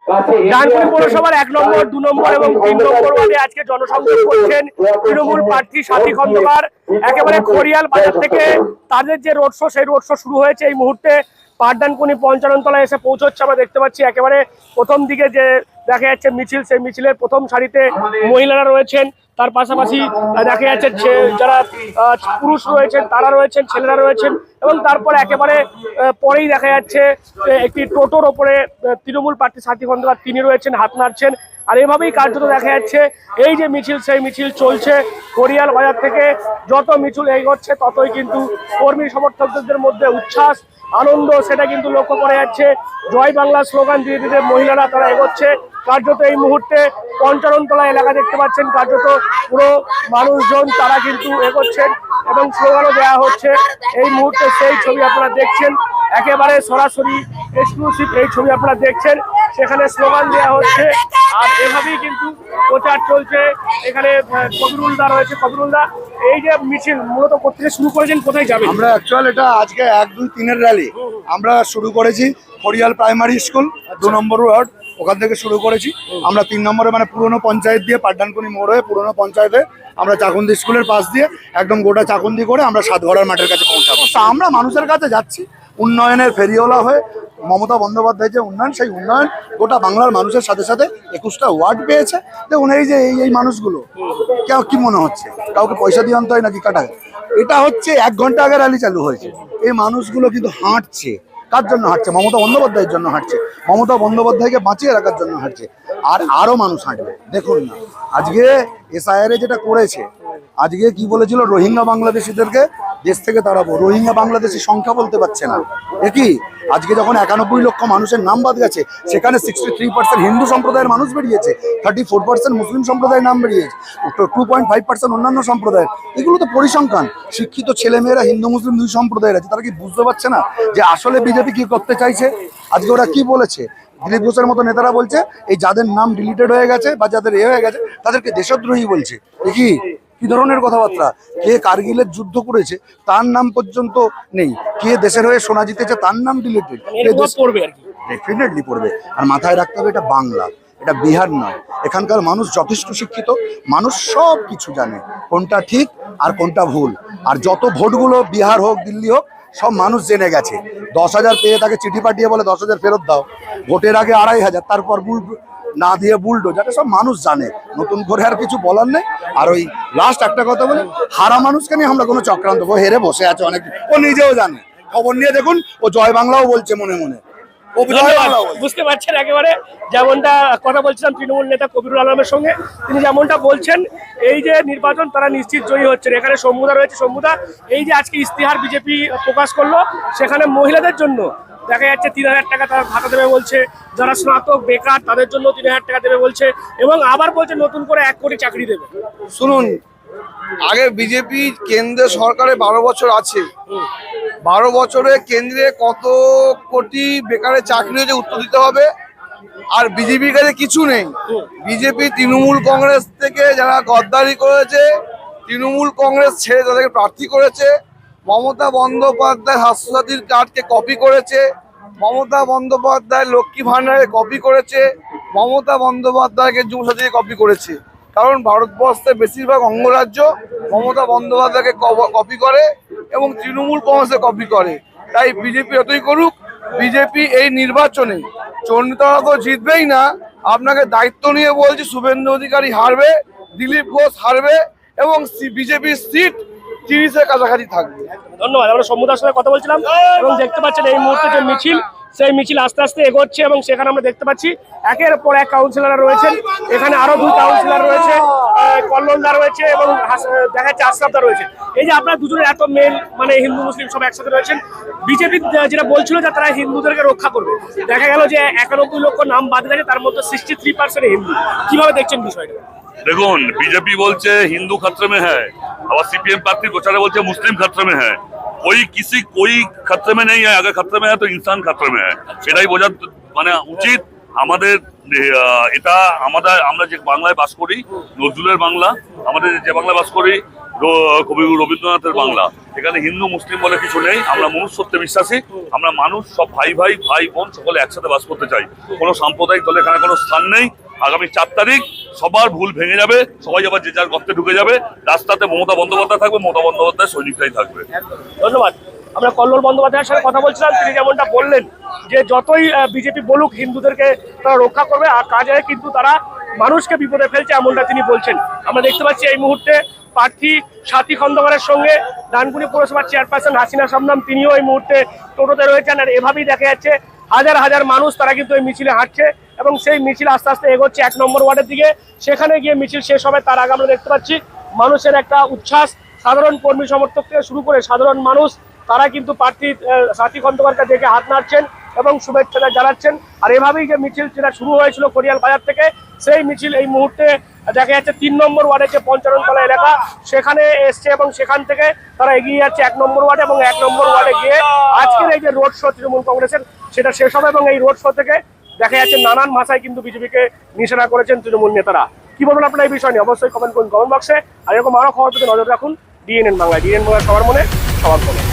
ডানকুনি পৌরসভার 1 নম্বর 2 নম্বর এবং 3 নম্বর ওয়ার্ডে আজকে জনসংযোগ করছেন তৃণমূল প্রার্থী সাথী খন্দকার। একেবারে খড়িয়াল বাজার থেকে তাদের যে রোড শো, সেই রোড শো শুরু হয়েছে এই মুহূর্তে পাঠদানকুনি পঞ্চাননতলায় এসে পৌঁছচ্ছে। আমরা দেখতে পাচ্ছি একেবারে প্রথম দিকে যে দেখা যাচ্ছে মিছিল, সেই মিছিলের প্রথম সারিতে মহিলারা রয়েছেন, তার পাশাপাশি দেখা যাচ্ছে যারা পুরুষ রয়েছেন তারা রয়েছেন, ছেলেরা রয়েছেন, এবং তারপরে একেবারে পরেই দেখা যাচ্ছে একটি টোটোর ওপরে তৃণমূল প্রার্থী সাথী খন্দকার তিনি রয়েছেন, হাত নাড়ছেন। আর এভাবেই কার্যত দেখা যাচ্ছে এই যে মিছিল, সেই মিছিল চলছে খড়িয়াল বাজার থেকে। যত মিছিল এগোচ্ছে ততই কিন্তু কর্মী সমর্থকদের মধ্যে উচ্ছ্বাস, আনন্দ সেটা কিন্তু লক্ষ্য করা যাচ্ছে। জয় বাংলা স্লোগান দিয়ে দিতে মহিলারা তারা এগোচ্ছে। কার্যত এই মুহূর্তে পঞ্চাননতলা এলাকা দেখতে পাচ্ছেন, কার্যত পুরো মানুষজন তারা কিন্তু এগোচ্ছেন এবং স্লোগানও দেওয়া হচ্ছে। এই মুহূর্তে সেই ছবি আপনারা দেখছেন, একেবারে সরাসরি এক্সক্লুসিভ এই ছবি আপনারা দেখছেন, সেখানে স্লোগান দেওয়া হচ্ছে। আর এভাবেই কিন্তু প্রচার চলছে। এখানে কবিরুলদা রয়েছে। কবিরুলদা, এই যে মিছিল মূলত কোথা শুরু করেছেন, কোথায় যাবেন? আমরা অ্যাকচুয়াল এটা আজকে 1, 2, 3-এর র্যালি আমরা শুরু করেছি খড়িয়াল প্রাইমারি স্কুল 2 নম্বর ওয়ার্ড, ওখান থেকে শুরু করেছি। আমরা 3 নম্বরে মানে পুরনো পঞ্চায়েত দিয়ে পাঠদানকুনি মোড় হয়ে পুরনো পঞ্চায়েতে আমরা চাকুন্দি স্কুলের পাশ দিয়ে একদম গোটা চাকুন্দি করে আমরা সাতঘরার মাঠের কাছে পৌঁছাবো। আমরা মানুষের কাছে যাচ্ছি উন্নয়নের ফেরিওয়ালা হয়ে। মমতা বন্দ্যোপাধ্যায় যে উন্নয়ন, সেই উন্নয়ন গোটা বাংলার মানুষের সাথে সাথে 21টা ওয়ার্ড পেয়েছে। দেখুন এই যে এই মানুষগুলো কেউ কি মনে হচ্ছে কাউকে পয়সা দিয়ে আনতে হয় নাকি কাটায়? এটা হচ্ছে 1 ঘন্টা আগে র্যালি চালু হয়েছে। এই মানুষগুলো কিন্তু হাঁটছে। কার জন্য হাঁটছে? মমতা বন্দ্যোপাধ্যায়ের জন্য হাঁটছে। মমতা বন্দ্যোপাধ্যায়কে বাঁচিয়ে রাখার জন্য হাঁটছে। আর আরো মানুষ হাঁটবে। দেখুন না আজকে এসআইআর যেটা করেছে, আজকে কি বলেছিল, রোহিঙ্গা বাংলাদেশিদেরকে দেশ থেকে তাড়াবো। রোহিঙ্গা বাংলাদেশি সংখ্যা বলতে পারছে না। একই আজকে যখন 91 লক্ষ মানুষের নাম বাদ গেছে, সেখানে 63% হিন্দু সম্প্রদায়ের মানুষ বেরিয়েছে, 34% মুসলিম সম্প্রদায়ের নাম বেরিয়েছে, 2.5% অন্যান্য সম্প্রদায়ের। এগুলো তো পরিসংখ্যান। শিক্ষিত ছেলেমেয়েরা হিন্দু মুসলিম 2 সম্প্রদায়ের আছে, তারা কি বুঝতে পারছে না যে আসলে বিজেপি কি করতে চাইছে? আজকে ওরা কি বলেছে? দিলীপ ঘোষের মতো নেতারা বলছে এই যাদের নাম ডিলিটেড হয়ে গেছে বা যাদের হয়ে গেছে তাদেরকে দেশদ্রোহী বলছে। কি কি ধরনের কথাবার্তা? কে কার্গিলের যুদ্ধ করেছে তার নাম পর্যন্ত নেই, কে দেশের হয়ে সোনা জিতেছে তার নাম ডিলিটেড। ডেফিনেটলি পড়বে। আর মাথায় রাখতে হবে এটা বাংলা, এটা বিহার নয়। এখানকার মানুষ যথেষ্ট শিক্ষিত, মানুষ সব কিছু জানে কোনটা ঠিক আর কোনটা ভুল। আর যত ভোটগুলো বিহার হোক দিল্লি হোক সব মানুষ জেনে গেছে। 10,000 পেয়ে তাকে চিঠি পাঠিয়ে বলে 10,000 ফেরত দাও, ভোটের আগে 2,500, তারপর না দিয়ে বুলডো, যাতে সব মানুষ জানে। নতুন করে আর কিছু বলার নেই। আর ওই লাস্ট একটা কথা বলি, হারা মানুষকে নিয়ে আমরা কোনো চক্রান্ত, ও হেরে বসে আছে অনেক, ও নিজেও জানে। খবর নিয়ে দেখুন, ও জয় বাংলাও বলছে মনে মনে। বুঝতে পারছেন একেবারে যেমনটা কথা বলছিলাম তৃণমূল নেতা কবিরুল আলমের সঙ্গে, তিনি যেমনটা বলছেন এই যে নির্বাচন তারা নিশ্চিত জয়ী হচ্ছেন। এখানে শম্ভুদা রয়েছে। শম্ভুদা, এই যে আজকে ইস্তিহার বিজেপি প্রকাশ করলো, সেখানে মহিলাদের জন্য দেখা যাচ্ছে 3,000 টাকা তারা ভাতা দেবে বলছে, যারা স্নাতক বেকার তাদের জন্য 3,000 টাকা দেবে বলছে, এবং আবার বলছে নতুন করে 1 কোটি চাকরি দেবে। শুনুন, আগে বিজেপি কেন্দ্রে সরকারে 12 বছর আছে, 12 বছরে কেন্দ্রে কত কোটি বেকারের চাকরি হয়েছে উত্তর দিতে হবে। আর বিজেপির কাছে কিছু নেই। বিজেপি তৃণমূল কংগ্রেস থেকে যারা গদ্দারি করেছে, তৃণমূল কংগ্রেস ছেড়ে তাদেরকে প্রার্থী করেছে। মমতা বন্দ্যোপাধ্যায় স্বাস্থ্যসাথীর কার্ডকে কপি করেছে, মমতা বন্দ্যোপাধ্যায় লক্ষ্মী ভাণ্ডারে কপি করেছে, মমতা বন্দ্যোপাধ্যায়কে যুবসাথীকে কপি করেছে। কারণ ভারতবর্ষের বেশিরভাগ অঙ্গরাজ্য মমতা বন্দ্যোপাধ্যায়কে কপি করে এবং তৃণমূল কংগ্রেসে কপি করে। তাই বিজেপি যতই করুক, বিজেপি এই নির্বাচনে চন্দ্রিতলা তো জিতবেই না। আপনাকে দায়িত্ব নিয়ে বলছি, শুভেন্দু অধিকারী হারবে, দিলীপ ঘোষ হারবে এবং বিজেপির সিট 30-এর কাছাকাছি থাকবে। ধন্যবাদ। আমরা সমুদার সঙ্গে কথা বলছিলাম এবং দেখতে পাচ্ছেন এই মুহূর্তে যে মিছিল, সেই মিছিল আস্তে আস্তে এগোচ্ছে এবং সেখানে আমরা দেখতে পাচ্ছি একের পর এক কাউন্সিলররা রয়েছেন। এখানে আরো 2 কাউন্সিলর রয়েছে, কল্যাণদা রয়েছে এবং দেখা যাচ্ছে আশরাফদা রয়েছে। এই যে আপনারা দুজনের এত মেল, মানে হিন্দু মুসলিম সব একসাথে রয়েছেন, বিজেপি যেটা বলছিল যে তারা হিন্দুদেরকে রক্ষা করবে, দেখা গেল যে 91 লক্ষ নাম বাদ গেছে, তার মধ্যে 63% হিন্দু। কিভাবে দেখছেন বিষয়টা? দেখুন, বিজেপি বলছে হিন্দু खतरे में है, और सीपीएम पार्टी गोचारे बोलছে मुस्लिम खतरे में है। कोई खतरे में नहीं है। अगर खतरे में है तो इंसान खतरे में है। সেটাই বোঝা মানে উচিত আমাদের। এটা আমরা যে বাংলায় বাস করি, নজরুলের বাংলা, আমাদের যে বাংলায় বাস করি, কবি রবীন্দ্রনাথের বাংলা। এখানে হিন্দু মুসলিম বলে কিছু নেই, আমরা মনুষ্যত্বে বিশ্বাসী, আমরা মানুষ সব ভাই ভাই ভাই বোন সকলে একসাথে বাস করতে চাই। কোনো সাম্প্রদায়িক দলে এখানে কোনো স্থান নেই। আগামী 4 তারিখ সবার ভুল ভেঙে যাবে, সবাই আবার যে যার গর্তে ঢুকে যাবে। রাস্তাতে মমতা বন্দ্যোপাধ্যায় থাকবে, মমতা বন্দ্যোপাধ্যায় সৈনিকরাই থাকবে। ধন্যবাদ। আমরা কল্লোল বন্দ্যোপাধ্যায়ের সাথে কথা বলছিলাম, তিনি যেমনটা বললেন যে যতই বিজেপি বলুক হিন্দুদেরকে তারা রক্ষা করবে, আর কাজে কিন্তু তারা মানুষকে বিপদে ফেলছে, এমনটা তিনি বলছেন। আমরা দেখতে পাচ্ছি এই মুহূর্তে প্রার্থী সাথী খন্দকারের সঙ্গে ডানকুনি পৌরসভার চেয়ারপারসন হাসিনা শবনম, তিনিও এই মুহূর্তে টোটোতে রয়েছেন। আর এভাবেই দেখা যাচ্ছে হাজার হাজার মানুষ তারা কিন্তু এই মিছিলে হাঁটছে এবং সেই মিছিল আস্তে আস্তে এগোচ্ছে 1 নম্বর ওয়ার্ডের দিকে। সেখানে গিয়ে মিছিল শেষ হবে, তার আগে আমরা দেখতে পাচ্ছি মানুষের একটা উচ্ছ্বাস। সাধারণ কর্মী সমর্থক থেকে শুরু করে সাধারণ মানুষ তারা কিন্তু প্রার্থী সাথী খন্দকারকে দেখে হাত নাড়ছেন এবং শুভেচ্ছা জানাচ্ছেন। আর এভাবেই যে মিছিল যেটা শুরু হয়েছিল খড়িয়াল বাজার থেকে, সেই মিছিল এই মুহূর্তে দেখা যাচ্ছে 3 নম্বর ওয়ার্ডের যে পঞ্চাননতলা এলাকা সেখানে এসছে এবং সেখান থেকে তারা এগিয়ে যাচ্ছে 1 নম্বর ওয়ার্ডে, এবং 1 নম্বর ওয়ার্ডে গিয়ে আজকের এই যে রোড শো তৃণমূল কংগ্রেসের সেটা শেষ হবে। এবং এই রোড শো থেকে দেখা যাচ্ছে নানান ভাষায় কিন্তু বিজেপিকে নিশানা করেছেন তৃণমূল নেতারা। কি বলবেন আপনারা এই বিষয় নিয়ে অবশ্যই কমেন্ট করুন কমেন্ট বক্সে। আর এরকম আরো খবর পেতে নজর রাখুন ডিএনএন বাংলা। ডিএনএন বাংলা সবার মনে সবার মনে।